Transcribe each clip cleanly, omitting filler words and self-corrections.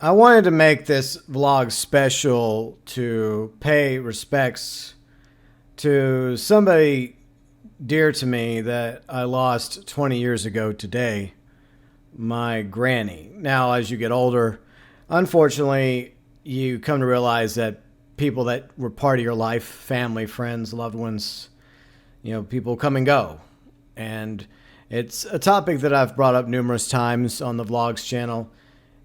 I wanted to make this vlog special to pay respects to somebody dear to me that I lost 20 years ago today, my granny. Now, as you get older, unfortunately, you come to realize that people that were part of your life, family, friends, loved ones, people come and go. And it's a topic that I've brought up numerous times on the vlogs channel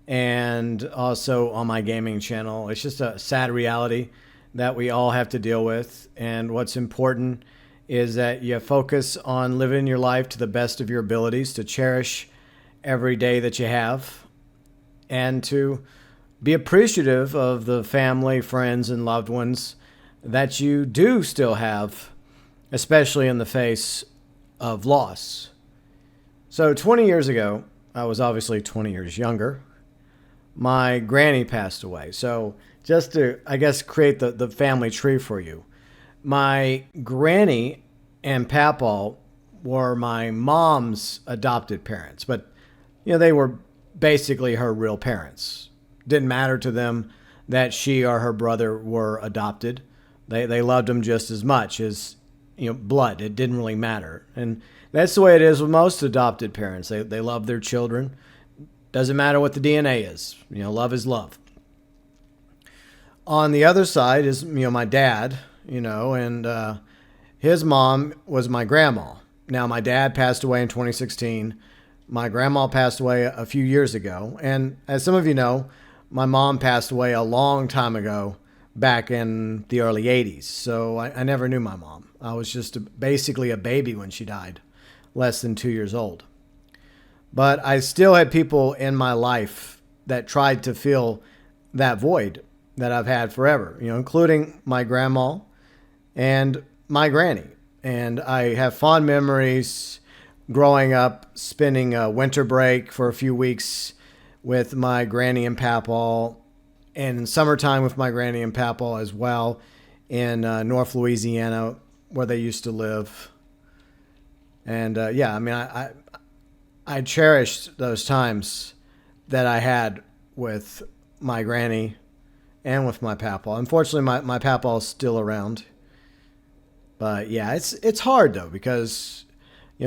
and also on my gaming channel. It's just a sad reality that we all have to deal with. And what's important is that you focus on living your life to the best of your abilities, to cherish every day that you have, and to be appreciative of the family, friends, and loved ones that you do still have, especially in the face of loss. So 20 years ago, I was obviously 20 years younger, my granny passed away. So just to, I guess, create the family tree for you. My granny and papaw were my mom's adopted parents, but they were basically her real parents. Didn't matter to them that she or her brother were adopted. They loved them just as much as blood. It didn't really matter, and that's the way it is with most adopted parents. They love their children. Doesn't matter what the DNA is. Love is love. On the other side is my dad. And his mom was my grandma. Now my dad passed away in 2016. My grandma passed away a few years ago, and as some of you know, my mom passed away a long time ago, back in the early 80s. So I never knew my mom. I was just basically a baby when she died, less than 2 years old. But I still had people in my life that tried to fill that void that I've had forever, including my grandma and my granny. And I have fond memories growing up, spending a winter break for a few weeks with my granny and papaw, and in summertime with my granny and papaw as well in North Louisiana, where they used to live. And I cherished those times that I had with my granny and with my papaw. Unfortunately, my papaw is still around. But yeah, it's hard though, because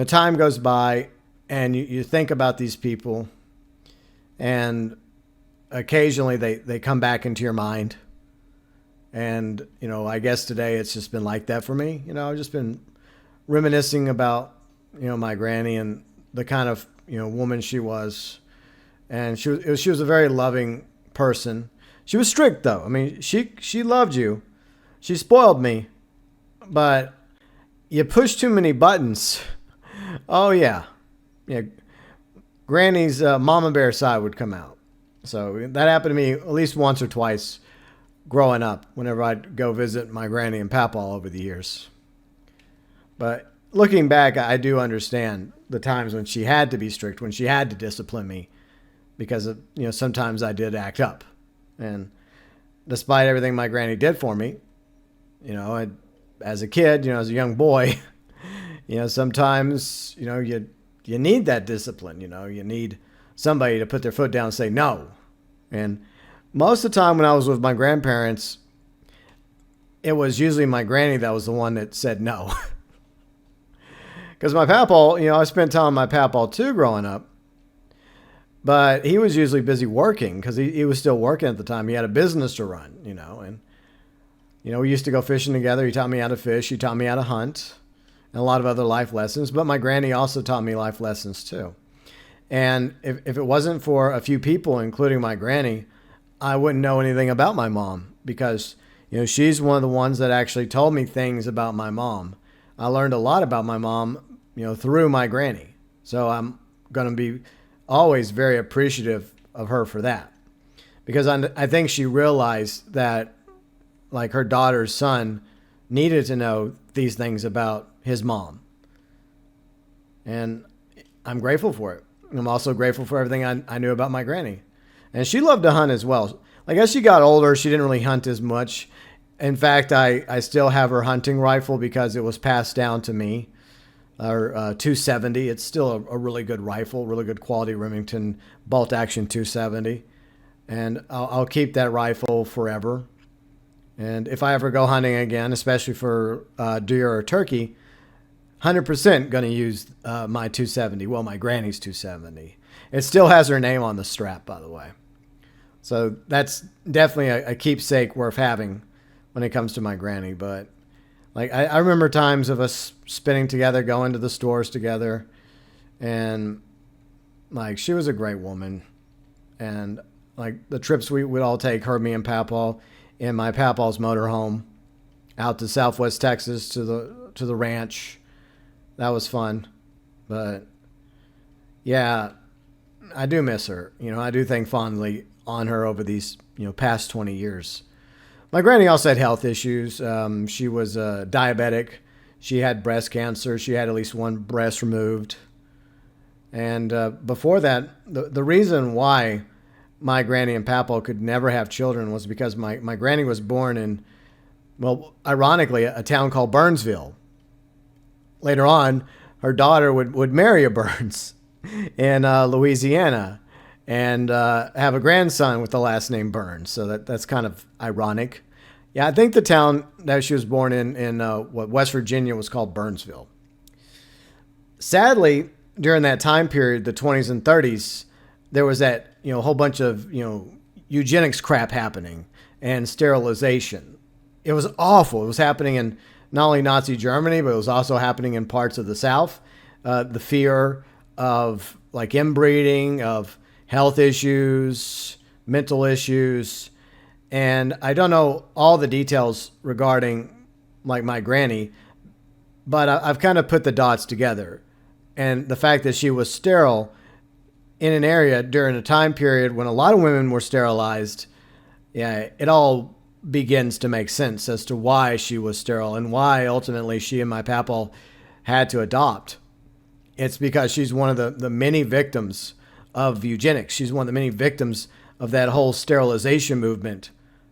time goes by and you think about these people, and occasionally they come back into your mind. And I guess today it's just been like that for me. I've just been reminiscing about my granny and the kind of woman she was. And she was a very loving person. She was strict though. I mean, she loved you. She spoiled me. But you push too many buttons. Oh yeah. Yeah. Granny's mama bear side would come out. So that happened to me at least once or twice growing up whenever I'd go visit my granny and papaw over the years. But looking back, I do understand the times when she had to be strict, when she had to discipline me, because of, sometimes I did act up. And despite everything my granny did for me, as a kid, as a young boy, sometimes, you need that discipline. You need somebody to put their foot down and say no. And most of the time when I was with my grandparents, it was usually my granny that was the one that said no. Because my papaw, I spent time with my papaw too growing up. But he was usually busy working, because he was still working at the time. He had a business to run, and we used to go fishing together. He taught me how to fish. He taught me how to hunt, and a lot of other life lessons. But my granny also taught me life lessons too. And if it wasn't for a few people, including my granny, I wouldn't know anything about my mom, because, she's one of the ones that actually told me things about my mom. I learned a lot about my mom, through my granny. So I'm going to be always very appreciative of her for that. Because I think she realized that, like, her daughter's son needed to know these things about his mom. And I'm grateful for it. I'm also grateful for everything I knew about my granny. And she loved to hunt as well. Like, as she got older, she didn't really hunt as much. In fact, I still have her hunting rifle because it was passed down to me. Our 270. It's still a really good rifle, really good quality Remington bolt action 270. and I'll keep that rifle forever. And if I ever go hunting again, especially for deer or turkey, 100% going to use my 270. Well, my granny's 270. It still has her name on the strap, by the way. So that's definitely a keepsake worth having when it comes to my granny. But like I remember times of us spending together, going to the stores together, and like she was a great woman. And like the trips we would all take, her, me, and Papaw, in my Papaw's motorhome out to Southwest Texas to the ranch. That was fun. But yeah, I do miss her. You know, I do think fondly on her over these, past 20 years. My granny also had health issues. She was diabetic. She had breast cancer. She had at least one breast removed. And before that, the reason why my granny and Papaw could never have children was because my granny was born in, well, ironically, a town called Burnsville. Later on, her daughter would marry a Burns in Louisiana and have a grandson with the last name Burns. So that's kind of ironic. Yeah, I think the town that she was born in West Virginia was called Burnsville. Sadly, during that time period, the 20s and 30s, there was that, whole bunch of, eugenics crap happening and sterilization. It was awful. It was happening in not only Nazi Germany, but it was also happening in parts of the South. The fear of like inbreeding, of health issues, mental issues. And I don't know all the details regarding like my granny, but I've kind of put the dots together. And the fact that she was sterile in an area during a time period when a lot of women were sterilized, yeah, it all begins to make sense as to why she was sterile and why ultimately she and my Papaw had to adopt. It's because she's one of the many victims of eugenics. She's one of the many victims of that whole sterilization movement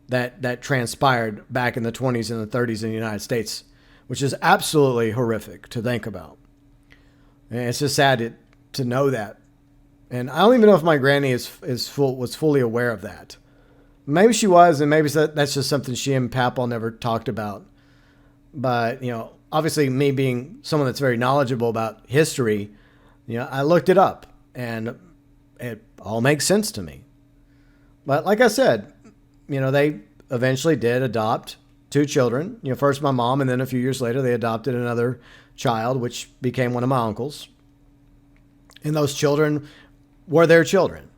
that transpired back in the 20s and the 30s in the United States, which is absolutely horrific to think about. And it's just sad to know that. And I don't even know if my granny was fully aware of that. Maybe she was, and maybe that's just something she and Papaw never talked about. But, obviously me being someone that's very knowledgeable about history, I looked it up, and it all makes sense to me. But like I said, they eventually did adopt 2 children. First my mom, and then a few years later they adopted another child, which became one of my uncles. And those children were their children.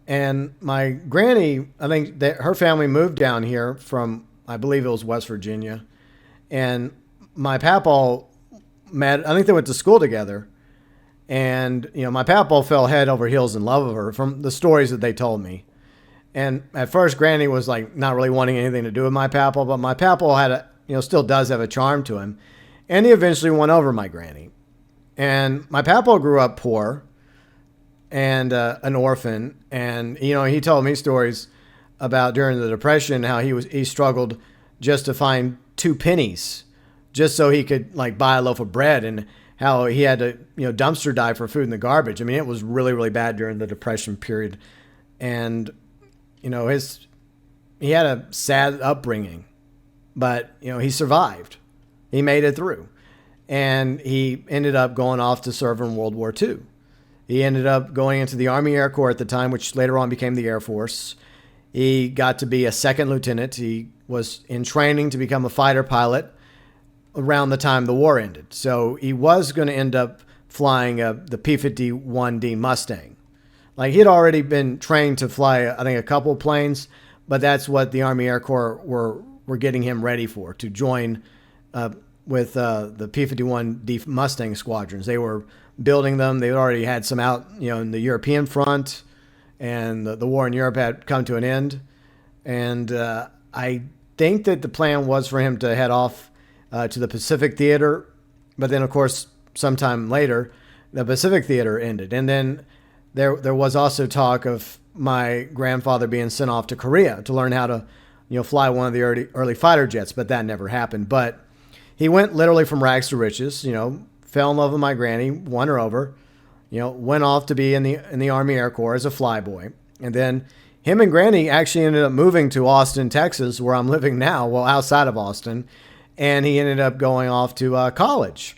And my granny, I think that her family moved down here from, I believe it was West Virginia. And my Papaw met, I think they went to school together. And, my Papaw fell head over heels in love with her from the stories that they told me. And at first, Granny was like not really wanting anything to do with my Papaw, but my Papaw had still does have a charm to him. And he eventually won over my Granny. And my Papaw grew up poor and an orphan. And, he told me stories about during the Depression, how he struggled just to find 2 pennies just so he could like buy a loaf of bread, and how he had to, dumpster dive for food in the garbage. I mean, it was really, really bad during the Depression period. And, he had a sad upbringing, but, he survived. He made it through. And he ended up going off to serve in World War II. He ended up going into the Army Air Corps at the time, which later on became the Air Force. He got to be a second lieutenant. He was in training to become a fighter pilot around the time the war ended. So he was going to end up flying the P-51D Mustang. Like, he had already been trained to fly, I think, a couple planes, but that's what the Army Air Corps were getting him ready for, to join with the P-51D Mustang squadrons. They were building them. They already had some out, in the European front, and the war in Europe had come to an end. And I think that the plan was for him to head off to the Pacific Theater, but then, of course, sometime later, the Pacific Theater ended. And then there was also talk of my grandfather being sent off to Korea to learn how to, fly one of the early fighter jets, but that never happened. But he went literally from rags to riches, fell in love with my granny, won her over, went off to be in the Army Air Corps as a flyboy. And then him and Granny actually ended up moving to Austin, Texas, where I'm living now, well, outside of Austin. And he ended up going off to college.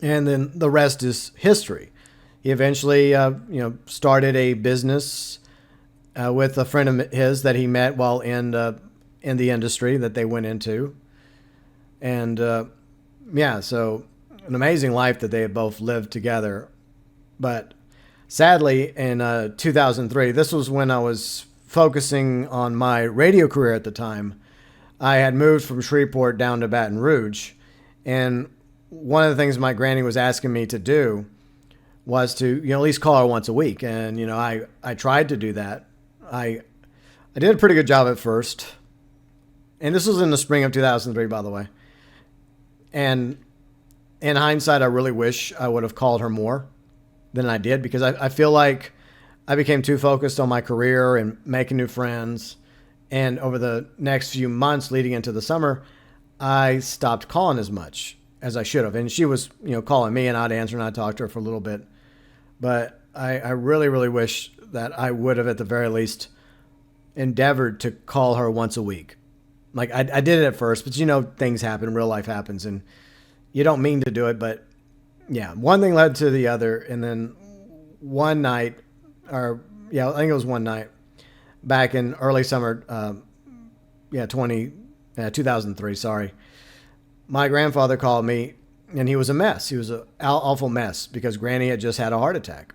And then the rest is history. He eventually, started a business with a friend of his that he met while in the industry that they went into. And so an amazing life that they had both lived together. But sadly, in 2003, this was when I was focusing on my radio career at the time. I had moved from Shreveport down to Baton Rouge. And one of the things my granny was asking me to do was to, at least call her once a week. And, I tried to do that. I did a pretty good job at first. And this was in the spring of 2003, by the way. And in hindsight, I really wish I would have called her more than I did, because I feel like I became too focused on my career and making new friends. And over the next few months leading into the summer, I stopped calling as much as I should have. And she was, calling me, and I'd answer and I'd talk to her for a little bit. But I really, really wish that I would have at the very least endeavored to call her once a week. Like I did it at first, but things happen, real life happens, and you don't mean to do it. But yeah, one thing led to the other. And then one night, I think it was one night, back in early summer, 2003, sorry. My grandfather called me, and he was a mess. He was an awful mess because Granny had just had a heart attack.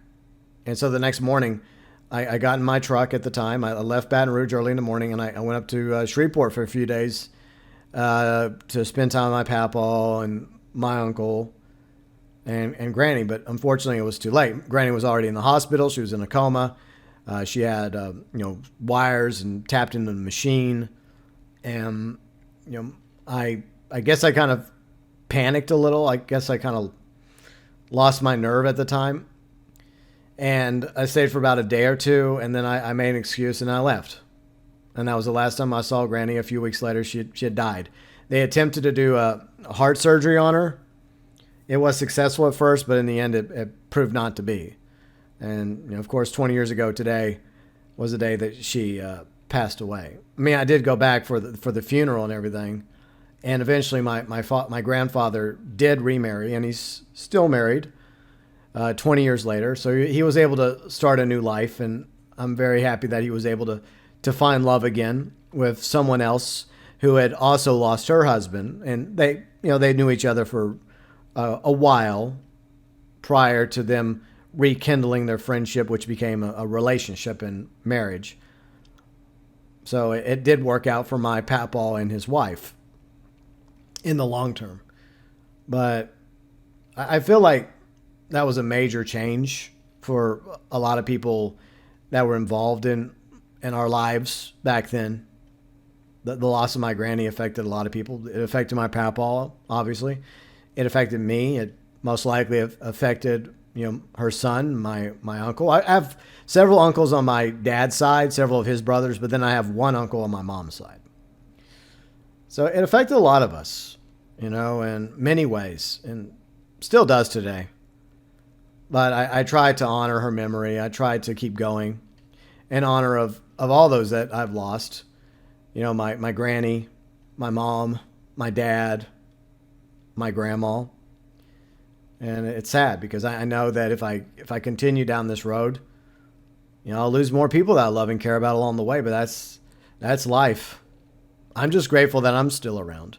And so the next morning, I got in my truck at the time. I left Baton Rouge early in the morning, and I went up to Shreveport for a few days to spend time with my papaw and my uncle and Granny. But unfortunately, it was too late. Granny was already in the hospital. She was in a coma. She had, wires and tapped into the machine. And, I guess I kind of panicked a little. I guess I kind of lost my nerve at the time. And I stayed for about a day or two, and then I made an excuse and I left. And that was the last time I saw Granny. A few weeks later, she had died. They attempted to do a heart surgery on her. It was successful at first, but in the end, it proved not to be. And, of course, 20 years ago today was the day that she passed away. I mean, I did go back for the funeral and everything. And eventually my grandfather did remarry, and he's still married 20 years later. So he was able to start a new life, and I'm very happy that he was able to find love again with someone else who had also lost her husband. And they knew each other for a while prior to them rekindling their friendship, which became a relationship and marriage. So it did work out for my papaw and his wife in the long term. But I feel like that was a major change for a lot of people that were involved in our lives back then. The loss of my granny affected a lot of people. It affected my papaw, obviously. It affected me. It most likely affected her son, my uncle. I have several uncles on my dad's side, several of his brothers, but then I have one uncle on my mom's side. So it affected a lot of us, in many ways, and still does today. But I tried to honor her memory. I tried to keep going in honor of all those that I've lost. My granny, my mom, my dad, my grandma. And it's sad because I know that if I continue down this road, I'll lose more people that I love and care about along the way. But that's life. I'm just grateful that I'm still around,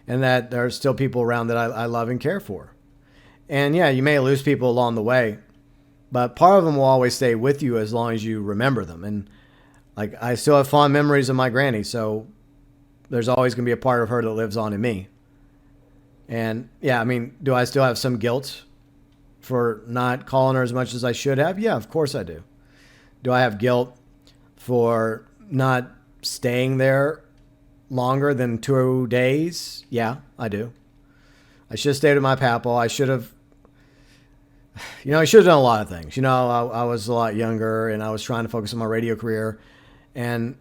and that there are still people around that I love and care for. And yeah, you may lose people along the way, but part of them will always stay with you as long as you remember them. And like, I still have fond memories of my granny, so there's always going to be a part of her that lives on in me. And yeah, I mean, do I still have some guilt for not calling her as much as I should have? Yeah, of course I do. Do I have guilt for not staying there longer than 2 days? Yeah, I do. I should have stayed with my papaw. I should have, I should have done a lot of things. I was a lot younger, and I was trying to focus on my radio career. And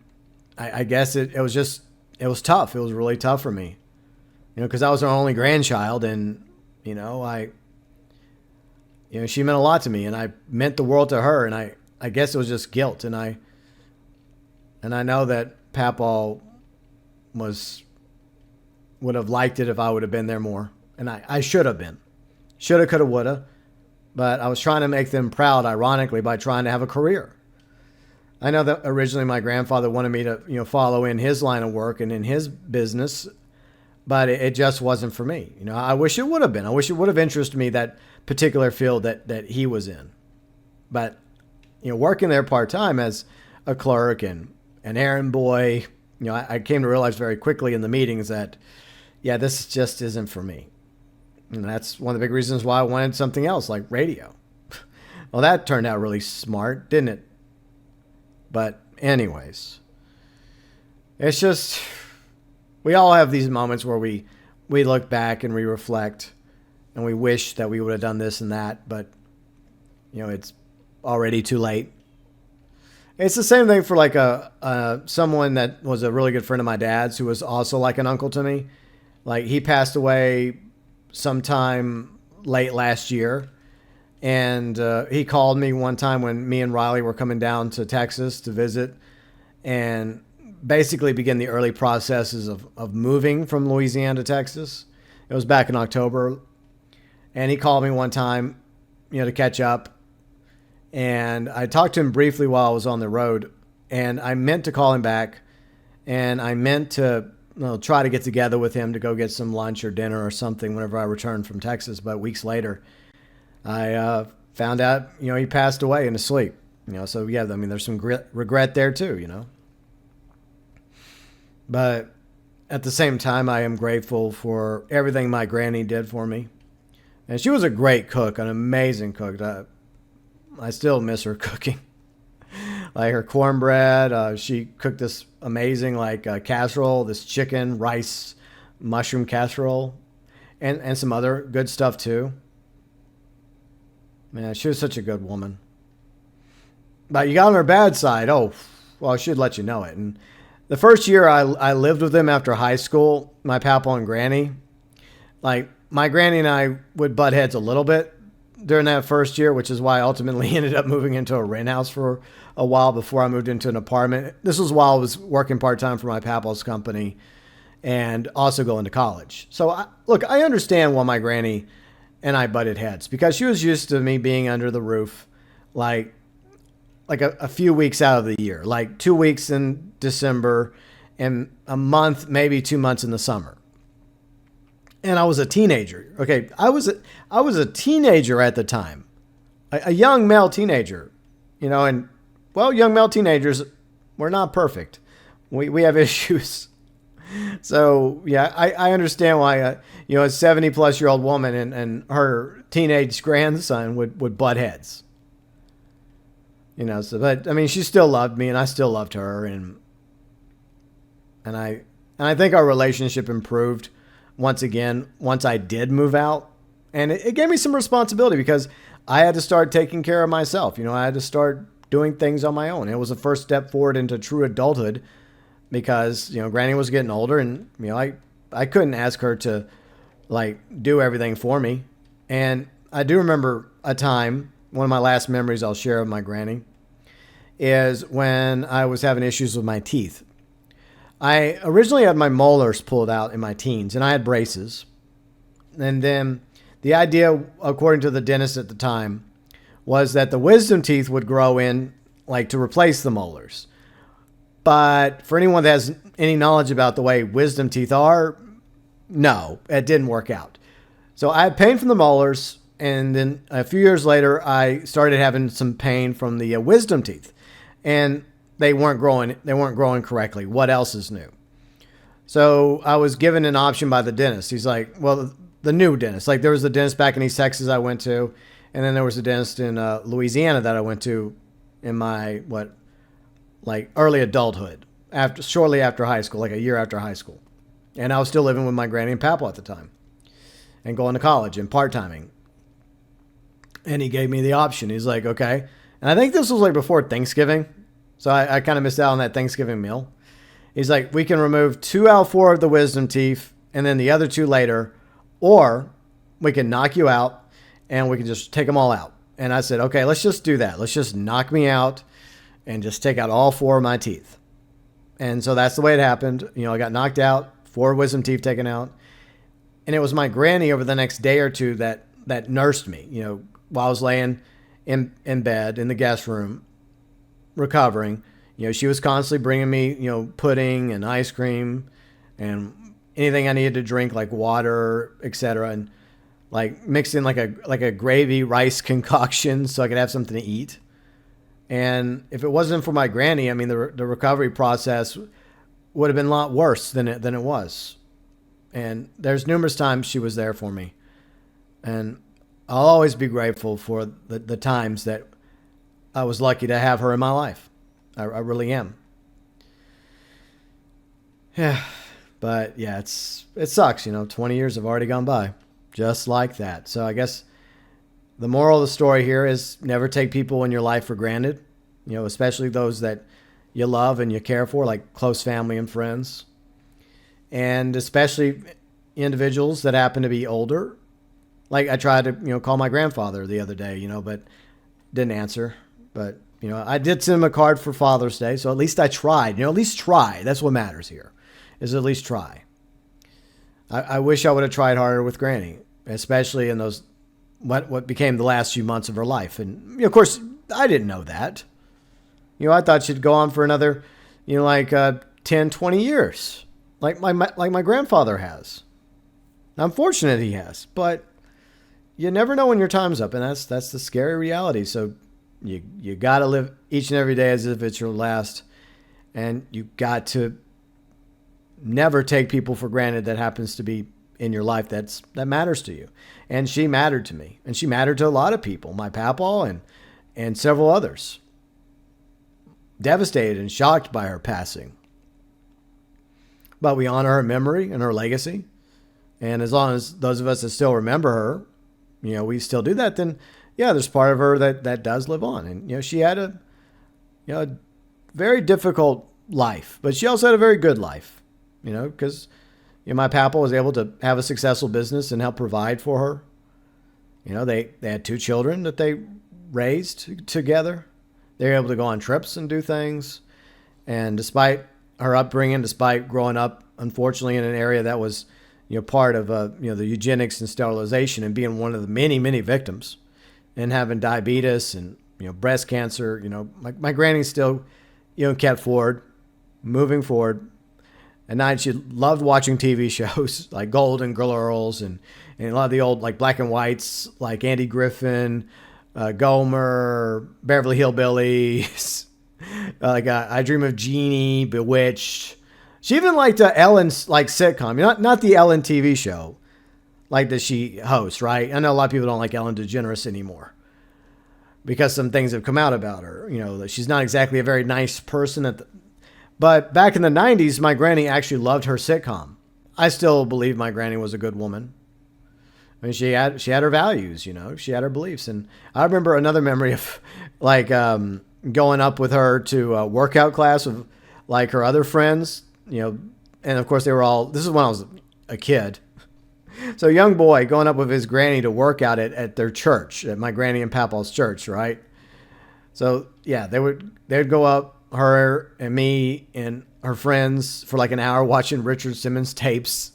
I guess it was tough. It was really tough for me. Because I was her only grandchild, and, she meant a lot to me, and I meant the world to her, and I guess it was just guilt, and I And I know that Papaw was would have liked it if I would have been there more. And I should have been. Shoulda, coulda, woulda. But I was trying to make them proud, ironically, by trying to have a career. I know that originally my grandfather wanted me to, follow in his line of work and in his business, but it just wasn't for me. I wish it would have been. I wish it would have interested me, that particular field that he was in. But, working there part-time as a clerk and an errand boy, I came to realize very quickly in the meetings that, yeah, this just isn't for me. And that's one of the big reasons why I wanted something else, like radio. Well, that turned out really smart, didn't it? But anyways, it's just, we all have these moments where we look back and we reflect and we wish that we would have done this and that, but, it's already too late. It's the same thing for like someone that was a really good friend of my dad's, who was also like an uncle to me. Like, he passed away sometime late last year. And he called me one time when me and Riley were coming down to Texas to visit and basically begin the early processes of moving from Louisiana to Texas. It was back in October. And he called me one time, to catch up. And I talked to him briefly while I was on the road. And I meant to call him back. And I meant to try to get together with him to go get some lunch or dinner or something whenever I returned from Texas. But weeks later, I found out, he passed away in his sleep. So yeah, I mean, there's some regret there too, But at the same time, I am grateful for everything my granny did for me. And she was a great cook, an amazing cook. I still miss her cooking. Like her cornbread, she cooked this amazing casserole, this chicken, rice, mushroom casserole, and some other good stuff too. Man, she was such a good woman. But you got on her bad side. Oh, well, I should let you know it. And the first year I lived with them after high school, my papa and granny, like my granny and I would butt heads a little bit during that first year, which is why I ultimately ended up moving into a rent house for a while before I moved into an apartment. This was while I was working part-time for my papa's company and also going to college. So, I understand why my granny and I butted heads, because she was used to me being under the roof like a few weeks out of the year, like 2 weeks in December and a month, maybe 2 months in the summer. And I was a teenager. Okay, I was a teenager at the time, a young male teenager, and well, young male teenagers, we're not perfect. We have issues. So yeah, I understand why a 70-plus-year-old woman and her teenage grandson would butt heads. So, but I mean, she still loved me and I still loved her, and I think our relationship improved once I did move out, and it gave me some responsibility because I had to start taking care of myself. I had to start doing things on my own. It was the first step forward into true adulthood, because Granny was getting older, and I couldn't ask her to do everything for me. And I do remember a time, one of my last memories I'll share of my granny is when I was having issues with my teeth. I originally had my molars pulled out in my teens, and I had braces. And then the idea, according to the dentist at the time, was that the wisdom teeth would grow in to replace the molars. But for anyone that has any knowledge about the way wisdom teeth are, no, it didn't work out. So I had pain from the molars, and then a few years later, I started having some pain from the wisdom teeth, and they weren't growing correctly. What else is new? So I was given an option by the dentist. He's like, well, the new dentist. There was the dentist back in East Texas I went to, and then there was a dentist in Louisiana that I went to in my early adulthood, shortly after high school, a year after high school. And I was still living with my granny and papa at the time and going to college and part-timing. And he gave me the option. He's like, okay. And I think this was before Thanksgiving. So I kind of missed out on that Thanksgiving meal. He's like, we can remove 2 out of 4 of the wisdom teeth and then the other 2 later, or we can knock you out and we can just take them all out. And I said, okay, let's just do that. Let's just knock me out and just take out all 4 of my teeth. And so that's the way it happened. I got knocked out, 4 wisdom teeth taken out. And it was my granny over the next day or two that nursed me, while I was laying in bed in the guest room recovering. She was constantly bringing me, pudding and ice cream and anything I needed to drink, like water, etc. And like mixed in like a gravy rice concoction so I could have something to eat. And if it wasn't for my granny, I mean, the recovery process would have been a lot worse than it was. And there's numerous times she was there for me. And I'll always be grateful for the times that I was lucky to have her in my life. I really am. Yeah. But yeah, it sucks. 20 years have already gone by just like that. So I guess the moral of the story here is never take people in your life for granted, especially those that you love and you care for, like close family and friends. And especially individuals that happen to be older. Like I tried to, call my grandfather the other day, but didn't answer. But, I did send him a card for Father's Day. So at least I tried, at least try. That's what matters here, is at least try. I wish I would have tried harder with Granny, especially in those, what became the last few months of her life. And, of course, I didn't know that. I thought she'd go on for another, 10, 20 years, like my grandfather has. I'm fortunate he has, but you never know when your time's up, and that's the scary reality. So you got to live each and every day as if it's your last, and you got to never take people for granted that happens to be in your life that matters to you. And she mattered to me, and she mattered to a lot of people, my papaw and several others. Devastated and shocked by her passing. But we honor her memory and her legacy. And as long as those of us that still remember her, we still do that, then yeah, there's part of her that does live on. And, she had a very difficult life, but she also had a very good life, because my papa was able to have a successful business and help provide for her. They had 2 children that they raised together. They were able to go on trips and do things. And despite her upbringing, despite growing up, unfortunately, in an area that was, part of, the eugenics and sterilization and being one of the many, many victims and having diabetes and, breast cancer, my granny still, kept forward, moving forward. At night, she loved watching TV shows like Golden Girls and a lot of the old, like, black and whites, like Andy Griffin, Gomer, Beverly Hillbillies, like I Dream of Jeannie, Bewitched. She even liked Ellen's, like, sitcom, not the Ellen TV show, like that she hosts, right? I know a lot of people don't like Ellen DeGeneres anymore because some things have come out about her, that she's not exactly a very nice person. But back in the 90s, my granny actually loved her sitcom. I still believe my granny was a good woman. I mean, she had her values, she had her beliefs. And I remember another memory of like going up with her to a workout class with like her other friends, and of course this is when I was a kid. So a young boy going up with his granny to work out at their church, at my granny and papa's church, right? So yeah, they'd go up, her and me and her friends, for like an hour watching Richard Simmons tapes.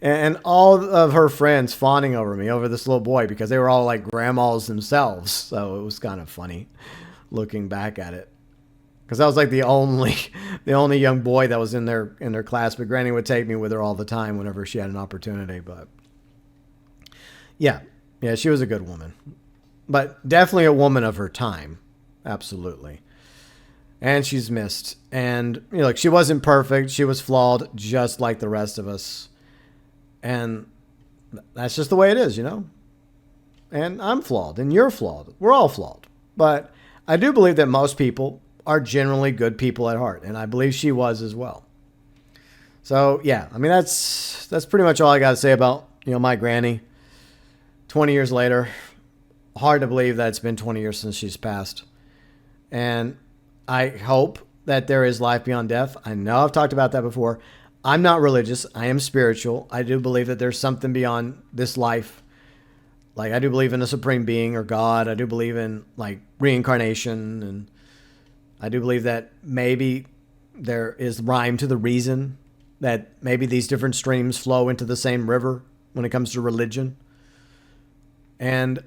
And all of her friends fawning over me, over this little boy, because they were all like grandmas themselves. So it was kind of funny looking back at it. Because I was like the only young boy that was in their class, but Granny would take me with her all the time whenever she had an opportunity. But yeah, she was a good woman, but definitely a woman of her time, absolutely. And she's missed. And like, she wasn't perfect; she was flawed, just like the rest of us. And that's just the way it is, And I'm flawed, and you're flawed. We're all flawed, but I do believe that most people are generally good people at heart, and I believe she was as well. So yeah, I mean that's pretty much all I got to say about my granny. 20 years later, hard to believe that it's been 20 years since she's passed, and I hope that there is life beyond death. I know I've talked about that before. I'm not religious. I am spiritual. I do believe that there's something beyond this life. Like I do believe in a supreme being or God. I do believe in like reincarnation, and I do believe that maybe there is rhyme to the reason that maybe these different streams flow into the same river when it comes to religion. And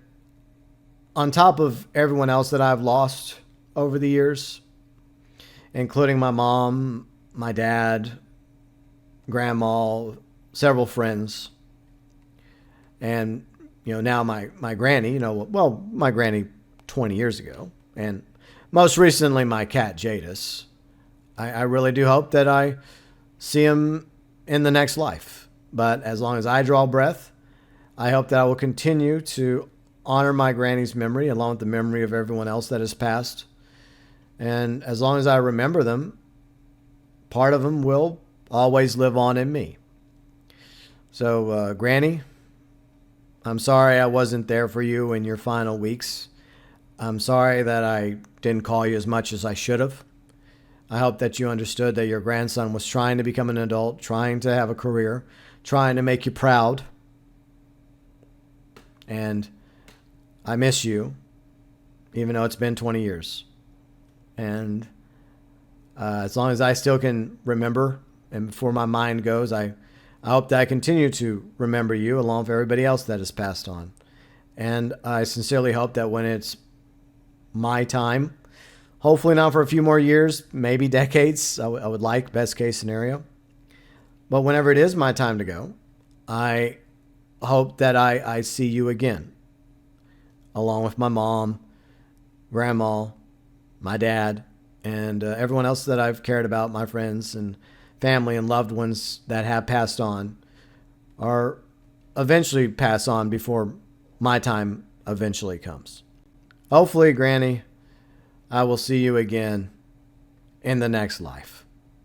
on top of everyone else that I've lost over the years, including my mom, my dad, grandma, several friends, and now my granny, my granny 20 years ago, and most recently my cat Jadis. I really do hope that I see him in the next life. But as long as I draw breath, I hope that I will continue to honor my granny's memory along with the memory of everyone else that has passed. And as long as I remember them, part of them will always live on in me. So, Granny, I'm sorry I wasn't there for you in your final weeks. I'm sorry that I didn't call you as much as I should have. I hope that you understood that your grandson was trying to become an adult, trying to have a career, trying to make you proud. And I miss you, even though it's been 20 years. And as long as I still can remember, and before my mind goes, I hope that I continue to remember you along with everybody else that has passed on. And I sincerely hope that when it's my time, hopefully not for a few more years, maybe decades, I would like, best case scenario. But whenever it is my time to go, I hope that I see you again, along with my mom, grandma, my dad, and everyone else that I've cared about, my friends and family and loved ones that have passed on, or eventually pass on before my time eventually comes. Hopefully, Granny, I will see you again in the next life.